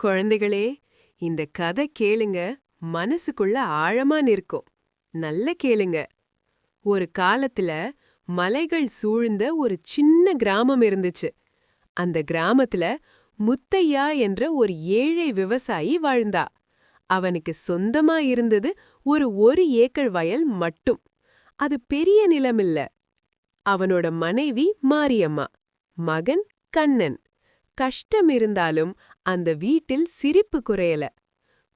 குழந்தைகளே, இந்த கதை கேளுங்க, மனசுக்குள்ள ஆழமா நிற்கும். நல்ல கேளுங்க. ஒரு காலத்துல மலைகள் சூழ்ந்த ஒரு சின்ன கிராமம் இருந்துச்சு. அந்த கிராமத்துல முத்தையா என்ற ஒரு ஏழை விவசாயி வாழ்ந்தா. அவனுக்கு சொந்தமா இருந்தது ஒரு ஏக்கர் வயல் மட்டும். அது பெரிய நிலமில்ல. அவனோட மனைவி மாரியம்மா, மகன் கண்ணன். கஷ்டம் இருந்தாலும் அந்த வீட்டில் சிரிப்பு குறையல.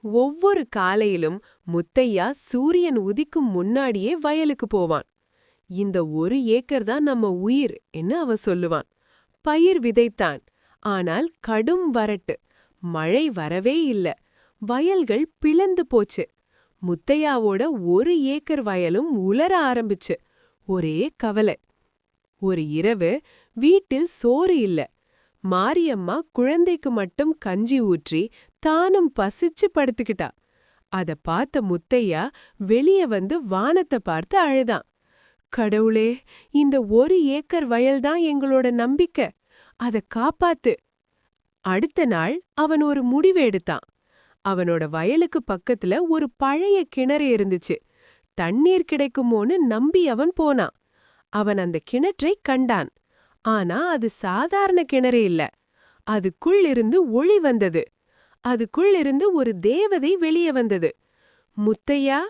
ஒவ்வொரு காலையிலும் முத்தையா சூரியன் உதிக்கும் முன்னாடியே வயலுக்கு போவான். இந்த ஒரு ஏக்கர் தான் நம்ம உயிர் என்று அவன் சொல்லுவான். பயிர் விதைத்தான். ஆனால் கடும் வறட்டு. மழை வரவே இல்ல. வயல்கள் பிளந்து போச்சு. முத்தையாவோட ஒரு ஏக்கர் வயலும் உலர ஆரம்பிச்சு. ஒரே கவலை. ஒரு இரவு வீட்டில் சோறு இல்ல. மாரியம்மா குழந்தைக்கு மட்டும் கஞ்சி ஊற்றி தானும் பசிச்சு படுத்துக்கிட்டா. அத பார்த்த முத்தையா வெளிய வந்து வானத்தை பார்த்து அழுதான். கடவுளே, இந்த ஒரு ஏக்கர் வயல்தான் எங்களோட நம்பிக்கை. அத காப்பாத்து. அடுத்த நாள் அவன் ஒரு முடிவு எடுத்தான். அவனோட வயலுக்கு பக்கத்துல ஒரு பழைய கிணறு இருந்துச்சு. தண்ணீர் கிடைக்குமோன்னு நம்பி அவன் போனான். அவன் அந்த கிணற்றை கண்டான். ஆனா அது சாதாரண கிணறு இல்ல. அதுக்குள் இருந்து ஒளி வந்தது. அதுக்குள் இருந்து ஒரு தேவதை வெளியே வந்தது. முத்தையா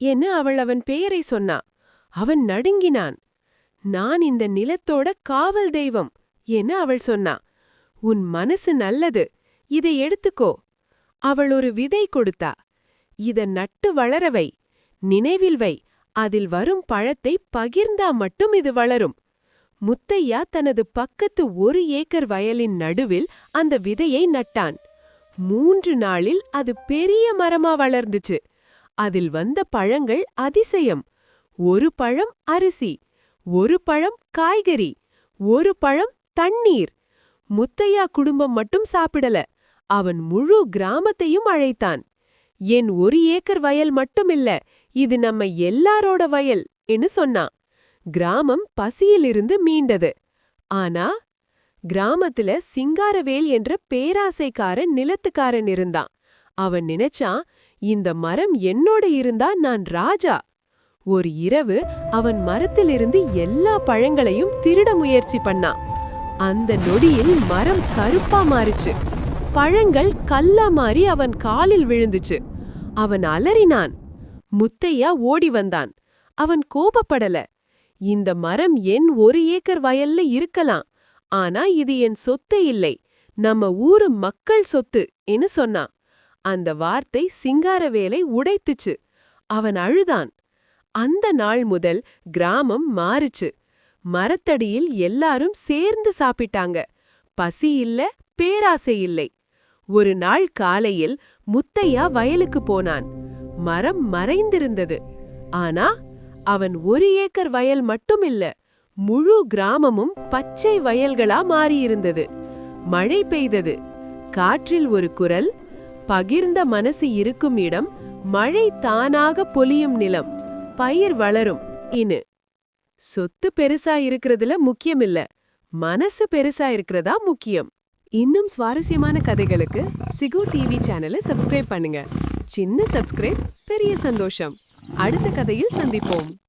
என்று அவன் பெயரை சொன்னா. அவன் நடுங்கினான். நான் இந்த நிலத்தோட காவல் தெய்வம் என்று அவள் சொன்னா. உன் மனசு நல்லது, இதை எடுத்துக்கோ. அவள் ஒரு விதை கொடுத்தா. இத நட்டு வளரவை, நினைவில் வை. அதில் வரும் பழத்தை பகிர்ந்தா மட்டும் இது வளரும். முத்தையா தனது பக்கத்து ஒரு ஏக்கர் வயலின் நடுவில் அந்த விதையை நட்டான். 3 நாளில் அது பெரிய மரமா வளர்ந்துச்சு. அதில் வந்த பழங்கள் அதிசயம். ஒரு பழம் அரிசி, ஒரு பழம் காய்கறி, ஒரு பழம் தண்ணீர். முத்தையா குடும்பம் மட்டும் சாப்பிடல, அவன் முழு கிராமத்தையும் அழைத்தான். என் ஒரு ஏக்கர் வயல் மட்டுமில்ல, இது நம்ம எல்லாரோட வயல் என்று சொன்னான். கிராமம் பசியிலிருந்து மீண்டது. ஆனா கிராமத்துல சிங்காரவேல் என்ற பேராசைக்காரன் நிலத்துக்காரன் இருந்தான். அவன் நினைச்சான், இந்த மரம் என்னோட இருந்தா நான் ராஜா. ஒரு இரவு அவன் மரத்திலிருந்து எல்லா பழங்களையும் திருட முயற்சி பண்ணான். அந்த நொடியில் மரம் கருப்பா மாறிச்சு. பழங்கள் கல்லா மாறி அவன் காலில் விழுந்துச்சு. அவன் அலறினான். முத்தையா ஓடி வந்தான். அவன் கோபப்படல. இந்த மரம் என் ஒரு ஏக்கர் வயல்ல இருக்கலாம், ஆனா இது என் சொத்து இல்லை, நம்ம ஊரு மக்கள் சொத்து என்று சொன்னான். அந்த வார்த்தை சிங்காரவேலை உடைத்துச்சு. அவன் அழுதான். அந்த நாள் முதல் கிராமம் மாறுச்சு. மரத்தடியில் எல்லாரும் சேர்ந்து சாப்பிட்டாங்க. பசி இல்ல, பேராசை இல்லை. ஒரு நாள் காலையில் முத்தையா வயலுக்கு போனான். மரம் மறைந்திருந்தது. ஆனா அவன் ஒரு ஏக்கர் வயல் மட்டுமில்ல, முழு கிராமமும் பச்சை வயல்களா மாறியிருந்தது. மழை பெய்தது. காற்றில் ஒரு குரல், பகிர்ந்த மனசு இருக்கும் இடம், மழை தானாக பொழியும் நிலம், பயிர் வளரும் இன்னு. சொத்து பெருசா இருக்கிறதுல முக்கியமில்ல, மனசு பெருசா இருக்கிறதா முக்கியம். இன்னும் சுவாரஸ்யமான கதைகளுக்கு சிகு டிவி சேனலை சப்ஸ்கிரைப் பண்ணுங்க. சின்ன சப்ஸ்கிரைப், பெரிய சந்தோஷம். அடுத்த கதையில் சந்திப்போம்.